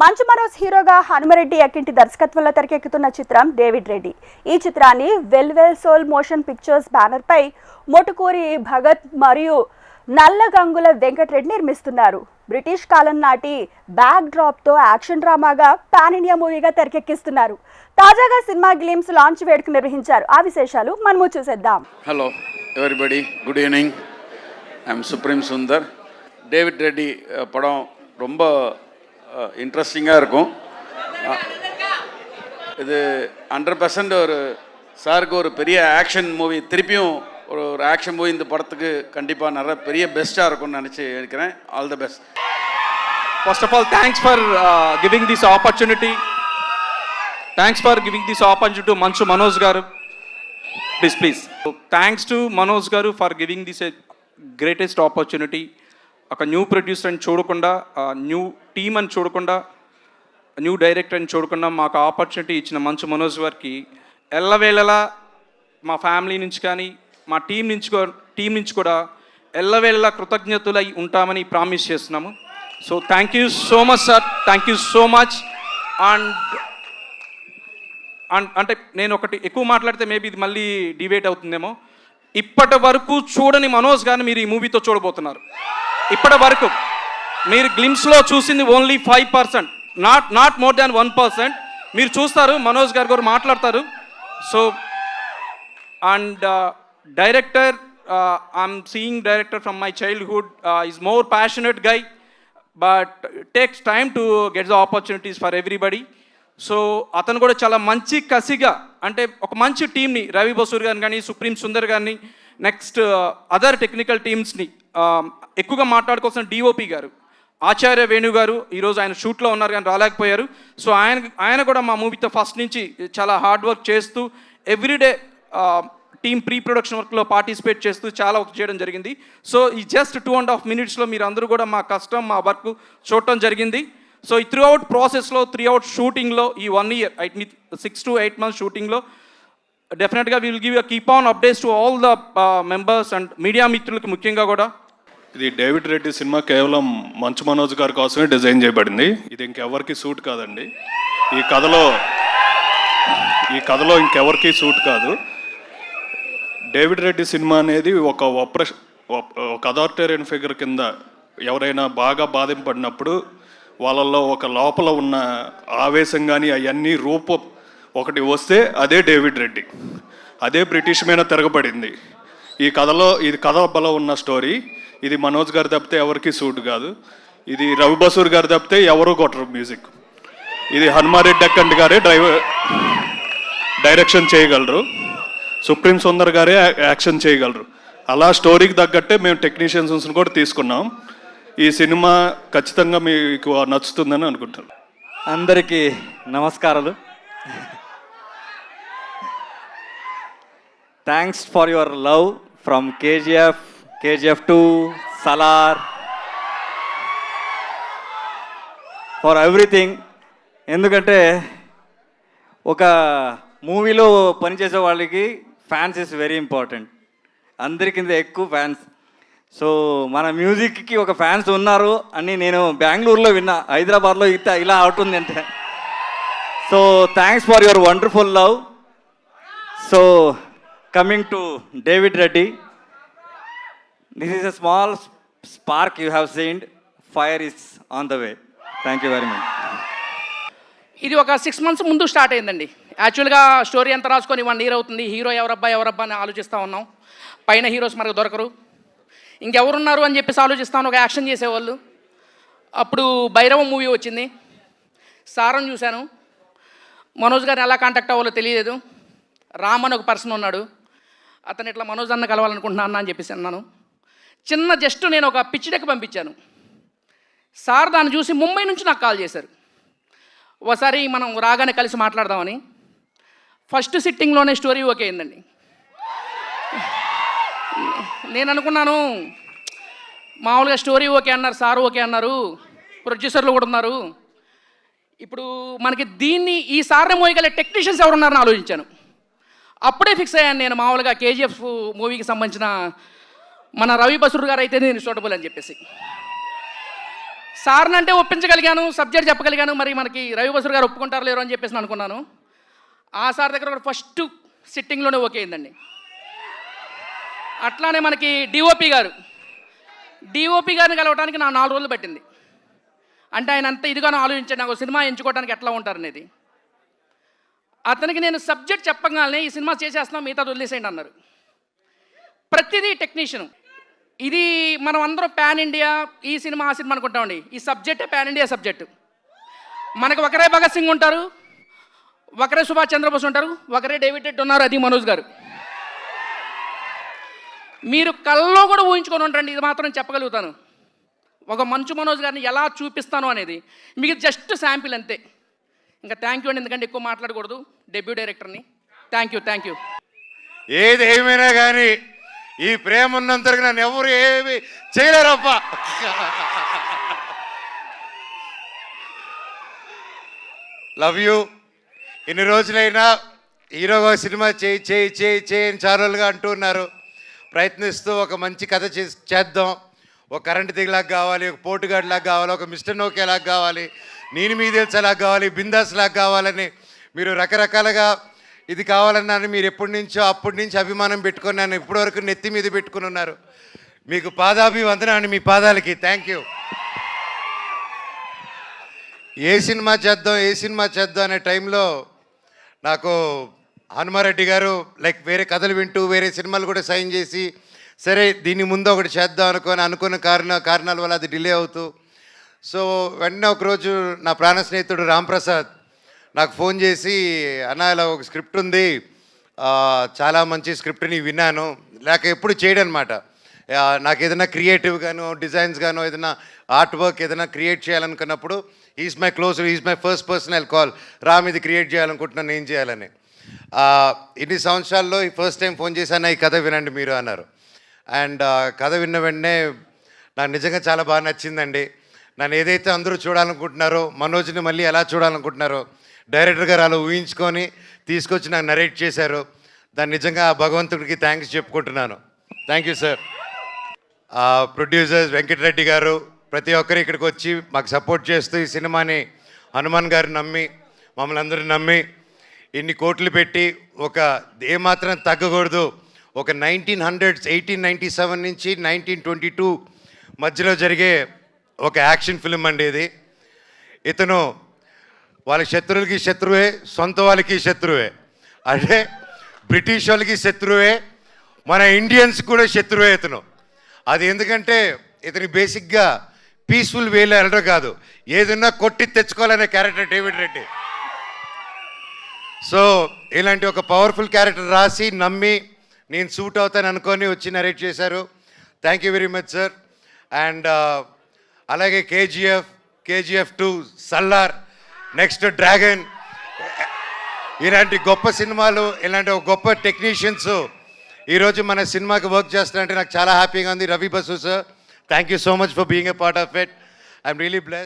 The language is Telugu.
మంచు మనోజ్ హీరోగా హనుమరెడ్డి అక్కింటి దర్శకత్వంలో తెరకెక్కుతున్న చిత్రం డేవిడ్ రెడ్డి. ఈ చిత్రాన్ని Well Soul Motion Pictures banner పై మొటుకూరి భగత్ మరియు నల్లగంగుల వెంకటరెడ్డి నిర్మిస్తున్నారు. బ్రిటిష్ కాలం నాటి బ్యాక్ డ్రాప్ తో యాక్షన్ డ్రామాగా పాన్ ఇండియా మూవీగా తెరకెక్కిస్తున్నారు. తాజాగా సినిమా గ్లిమ్స్ లాంచ్ వేడుక నిర్వహించారు. ఆ విశేషాలు మనము చూసేద్దాం. Hello everybody, good evening. I'm supreme Sundar. David Reddy படம் ரொம்ப இன்ட்ரெஸ்டிங்காக இருக்கும். இது 100% ஒரு சாருக்கு ஒரு பெரிய ஆக்ஷன் மூவி, திருப்பியும் ஒரு ஆக்ஷன் மூவி இந்த படத்துக்கு கண்டிப்பாக நிறைய பெரிய பெஸ்ட்டாக இருக்கும்னு நினச்சி இருக்கிறேன். All the best. First of all, thanks for giving this opportunity. Thanks for giving this opportunity to Manchu Manoj garu. Please. So, thanks to Manoj garu for giving this a greatest opportunity. ఒక న్యూ ప్రొడ్యూసర్ అని చూడకుండా, న్యూ టీమ్ అని చూడకుండా, న్యూ డైరెక్టర్ అని చూడకుండా మాకు ఆపర్చునిటీ ఇచ్చిన మంచు మనోజ్ గారికి ఎల్లవేళలా మా ఫ్యామిలీ నుంచి కానీ మా టీం నుంచి కూడా ఎల్లవేళలా కృతజ్ఞతలై ఉంటామని ప్రామిస్ చేస్తున్నాము. So thank you so much sir, thank you so much. And అంటే నేను ఒకటి ఎక్కువ మాట్లాడితే మేబీ ఇది మళ్ళీ డిబేట్ అవుతుందేమో. ఇప్పటి వరకు చూడని మనోజ్ గారిని మీరు ఈ మూవీతో చూడబోతున్నారు. ఇప్పటి వరకు మీరు గ్లిమ్స్లో చూసింది ఓన్లీ 5%, నాట్ మోర్ దాన్ 1%. మీరు చూస్తారు, మనోజ్ గారు మాట్లాడతారు. So and director, I'm seeing director from my childhood, is more passionate guy, but takes time to get the opportunities for everybody. So అతను కూడా చాలా మంచి కసిగా, అంటే ఒక మంచి టీంని, రవి బసూర్ గారిని కానీ, సుప్రీం సుందర్ గారిని, నెక్స్ట్ అదర్ టెక్నికల్ టీమ్స్ని, ఎక్కువగా మాట్లాడుకోవాల్సిన డిఓపి గారు ఆచార్య వేణు గారు, ఈరోజు ఆయన షూట్లో ఉన్నారు కానీ రాలేకపోయారు. సో ఆయన కూడా మా మూవీతో ఫస్ట్ నుంచి చాలా హార్డ్ వర్క్ చేస్తూ ఎవ్రీడే టీమ్ ప్రీ ప్రొడక్షన్ వర్క్లో పార్టిసిపేట్ చేస్తూ చాలా వర్క్ చేయడం జరిగింది. సో ఈ జస్ట్ 2.5 minutesలో మీరు అందరూ కూడా మా కష్టం, మా వర్క్ చూడటం జరిగింది. సో ఈ త్రూఅవుట్ ప్రాసెస్లో, త్రూఅవుట్ షూటింగ్లో, ఈ 1 year 6 to 8 months షూటింగ్లో డెఫినెట్గా we will give keep on updates to all the members and media మిత్రులకు ముఖ్యంగా కూడా. ఇది డేవిడ్ రెడ్డి సినిమా కేవలం మంచు మనోజ్ గారి కోసమే డిజైన్ చేయబడింది. ఇది ఇంకెవరికి సూట్ కాదండి. ఈ కథలో ఇంకెవరికి సూట్ కాదు. డేవిడ్ రెడ్డి సినిమా అనేది ఒక అథారిటేరియన్ ఫిగర్ కింద ఎవరైనా బాగా బాధింపడినప్పుడు వాళ్ళల్లో ఒక లోపల ఉన్న ఆవేశం కానీ అవన్నీ రూపం ఒకటి వస్తే అదే డేవిడ్ రెడ్డి. అదే బ్రిటిష్ మీద తిరగబడింది. ఇది కథ బలం ఉన్న స్టోరీ. ఇది మనోజ్ గారు తప్పితే ఎవరికి సూట్ కాదు. ఇది రవి బసూర్ గారు తప్పితే ఎవరు కొట్టరు మ్యూజిక్. ఇది హనుమారెడ్డి అక్కంటి గారే డైరెక్షన్ చేయగలరు. సుప్రీం సుందర్ గారే యాక్షన్ చేయగలరు. అలా స్టోరీకి తగ్గట్టే మేము టెక్నీషియన్స్ని కూడా తీసుకున్నాం. ఈ సినిమా ఖచ్చితంగా మీకు నచ్చుతుందని అనుకుంటాను. అందరికీ నమస్కారాలు. Thanks for your love from KGF to Salar, for everything. ఎందుకంటే ఒక మూవీలో పనిచేసే వాళ్ళకి ఫ్యాన్స్ ఇస్ వెరీ ఇంపార్టెంట్. అందరికింత ఎక్కువ ఫ్యాన్స్. సో మన మ్యూజిక్కి ఒక ఫ్యాన్స్ ఉన్నారు అని నేను బెంగళూరులో విన్నా, హైదరాబాద్లో ఇలా అవుతుంది అంటే. So thanks for your wonderful love. So coming to David Reddy, this is a small spark you have seen. Fire is on the way. Thank you very much. ఇది ఒక 6 months ముందు స్టార్ట్ అయిందండి. యాక్చువల్గా స్టోరీ ఎంత రాసుకొని 1 year అవుతుంది. హీరో ఎవరబ్బా అని ఆలోచిస్తూ ఉన్నాం. పైన హీరోస్ మనకు దొరకరు, ఇంకెవరున్నారు అని చెప్పేసి ఆలోచిస్తాను. ఒక యాక్షన్ చేసేవాళ్ళు. అప్పుడు భైరవ మూవీ వచ్చింది. సారం చూశాను. మనోజ్ గారిని ఎలా కాంటాక్ట్ అవ్వాలో తెలియలేదు. రామ్ అని ఒక పర్సన్ ఉన్నాడు. అతను ఇట్లా మనోజ్ అన్న కలవాలనుకుంటున్నాను అని చెప్పేసి అన్నాను. జస్ట్ నేను ఒక పిచ్ డెక్ పంపించాను. సార్ దాన్ని చూసి ముంబై నుంచి నాకు కాల్ చేశారు. ఒకసారి మనం రాగానే కలిసి మాట్లాడదామని. ఫస్ట్ సిట్టింగ్లోనే స్టోరీ ఓకే అయిందండి. నేను అనుకున్నాను, మామూలుగా స్టోరీ ఓకే అన్నారు, సార్ ఓకే అన్నారు, ప్రొడ్యూసర్లు కూడా ఉన్నారు, ఇప్పుడు మనకి ఈ సార్ని మోయగల టెక్నీషియన్స్ ఎవరున్నారని ఆలోచించాను. అప్పుడే ఫిక్స్ అయ్యాను నేను. మామూలుగా KGF మూవీకి సంబంధించిన మన రవి బసూర్ గారు అయితే నేను సూటబుల్ అని చెప్పేసి. సార్ని అంటే ఒప్పించగలిగాను, సబ్జెక్ట్ చెప్పగలిగాను, మరి మనకి రవి బసూర్ గారు ఒప్పుకుంటారు లేరు అని చెప్పేసి అనుకున్నాను. ఆ సార్ దగ్గర కూడా ఫస్ట్ సిట్టింగ్లోనే ఓకే అయిందండి. అట్లానే మనకి డిఓపి గారిని కలవడానికి నా 4 రోజులు పట్టింది. అంటే ఆయన అంత ఇదిగానో ఆలోచించాడు నాకు సినిమా ఎంచుకోవడానికి ఎట్లా ఉంటారనేది. అతనికి నేను సబ్జెక్ట్ చెప్పగానే ఈ సినిమా చేసేస్తున్నాం, మిగతా వదిలేసేయండి అన్నారు. ప్రతిదీ టెక్నీషియన్. ఇది మనం అందరం పాన్ ఇండియా ఈ సినిమా ఆ సినిమా అనుకుంటామండి. ఈ సబ్జెక్టే పాన్ ఇండియా సబ్జెక్టు. మనకు ఒకరే భగత్ సింగ్ ఉంటారు, ఒకరే సుభాష్ చంద్రబోస్ ఉంటారు, ఒకరే డేవిడ్ రెడ్డి ఉన్నారు, అది మనోజ్ గారు. మీరు కళ్ళలో కూడా ఊహించుకొని ఉంటారండి. ఇది మాత్రం చెప్పగలుగుతాను, ఒక మంచు మనోజ్ గారిని ఎలా చూపిస్తాను అనేది. మీకు జస్ట్ శాంపిల్ అంతే. ఇంకా థ్యాంక్ యూ అండి, ఎందుకంటే ఎక్కువ మాట్లాడకూడదు. డెబ్యూ డైరెక్టర్ని థ్యాంక్ యూ. ఏది ఏమైనా కానీ ఈ ప్రేమ ఉన్నంతరకు నన్ను ఎవరు ఏమి చేయలేరప్ప. Love you. ఇన్ని రోజులైనా హీరోగా సినిమా చేయని చారోలుగా అంటూ ఉన్నారు. ప్రయత్నిస్తూ ఒక మంచి కథ చేద్దాం. ఒక కరెంట్ దిగులాగా కావాలి, ఒక పోటుగాడిలాగా కావాలి, ఒక మిస్టర్ నోకేలాగా కావాలి, నేను మీ తెలిసేలాగా కావాలి, బిందాస్ లాగా కావాలని మీరు రకరకాలుగా ఇది కావాలన్నాను. మీరు అప్పటి నుంచి అభిమానం పెట్టుకొని నన్ను ఇప్పటివరకు నెత్తి మీద పెట్టుకుని ఉన్నారు. మీకు పాదాభివందనాన్ని, మీ పాదాలకి థ్యాంక్ యూ. ఏ సినిమా చేద్దాం అనే టైంలో నాకు హనుమారెడ్డి గారు వేరే కథలు వింటూ వేరే సినిమాలు కూడా సైన్ చేసి, సరే దీని ముందు ఒకటి చేద్దాం అనుకున్న కారణాల వల్ల అది డిలే అవుతూ, సో వెంటనే ఒకరోజు నా ప్రాణ స్నేహితుడు రాంప్రసాద్ నాకు ఫోన్ చేసి, అన్న ఇలా ఒక స్క్రిప్ట్ ఉంది, చాలా మంచి స్క్రిప్ట్ని విన్నాను, లేక ఎప్పుడు చేయడనమాట. నాకు ఏదైనా క్రియేటివ్ గాను డిజైన్స్ గాను ఏదైనా ఆర్ట్ వర్క్ ఏదైనా క్రియేట్ చేయాలనుకున్నప్పుడు is my first person I call, Ram ఇది క్రియేట్ చేయాలనుకుంటున్నాను, ఏం చేయాలని. ఇన్ని సంవత్సరాల్లో ఈ ఫస్ట్ టైం ఫోన్ చేశాను, ఈ కథ వినండి మీరు అన్నారు. అండ్ కథ విన్న వెంటనే నాకు నిజంగా చాలా బాగా నచ్చిందండి. నన్ను ఏదైతే అందరూ చూడాలనుకుంటున్నారో, మనోజ్ని మళ్ళీ ఎలా చూడాలనుకుంటున్నారో డైరెక్టర్ గారు అలా ఊహించుకొని తీసుకొచ్చి నాకు నరేట్ చేశారు. దాన్ని నిజంగా ఆ భగవంతుడికి థ్యాంక్స్ చెప్పుకుంటున్నాను. Thank you sir. Producers Venkata Reddy garu ప్రతి ఒక్కరు ఇక్కడికి వచ్చి మాకు సపోర్ట్ చేస్తూ ఈ సినిమాని హనుమాన్ గారు నమ్మి మమ్మల్ని అందరూ నమ్మి ఇన్ని కోట్లు పెట్టి ఒక ఏమాత్రం తగ్గకూడదు, ఒక 1900s 1897 నుంచి 1922 మధ్యలో జరిగే ఒక యాక్షన్ ఫిల్మ్ అండి ఇది. ఇతను వాళ్ళ శత్రువులకి శత్రువే, సొంత వాళ్ళకి శత్రువే. అంటే బ్రిటిష్ వాళ్ళకి శత్రువే, మన ఇండియన్స్ కూడా శత్రువే ఇతను. అది ఎందుకంటే ఇతని బేసిక్గా పీస్ఫుల్ వేలో వెళ్ళడం కాదు, ఏదన్నా కొట్టి తెచ్చుకోవాలనే క్యారెక్టర్ డేవిడ్ రెడ్డి. సో ఇలాంటి ఒక పవర్ఫుల్ క్యారెక్టర్ రాసి నమ్మి నేను సూట్ అవుతాను అనుకొని వచ్చి నరేట్ చేశారు. Thank you very much sir. And అలాగే కేజీఎఫ్ 2, సల్లార్, నెక్స్ట్ డ్రాగన్, ఇలాంటి గొప్ప సినిమాలు, ఇలాంటి ఒక గొప్ప టెక్నీషియన్స్ ఈరోజు మన సినిమాకి వర్క్ చేస్తారంటే నాకు చాలా హ్యాపీగా ఉంది. Ravi Basu sir, thank you so much for being a part of it. I'm really blessed.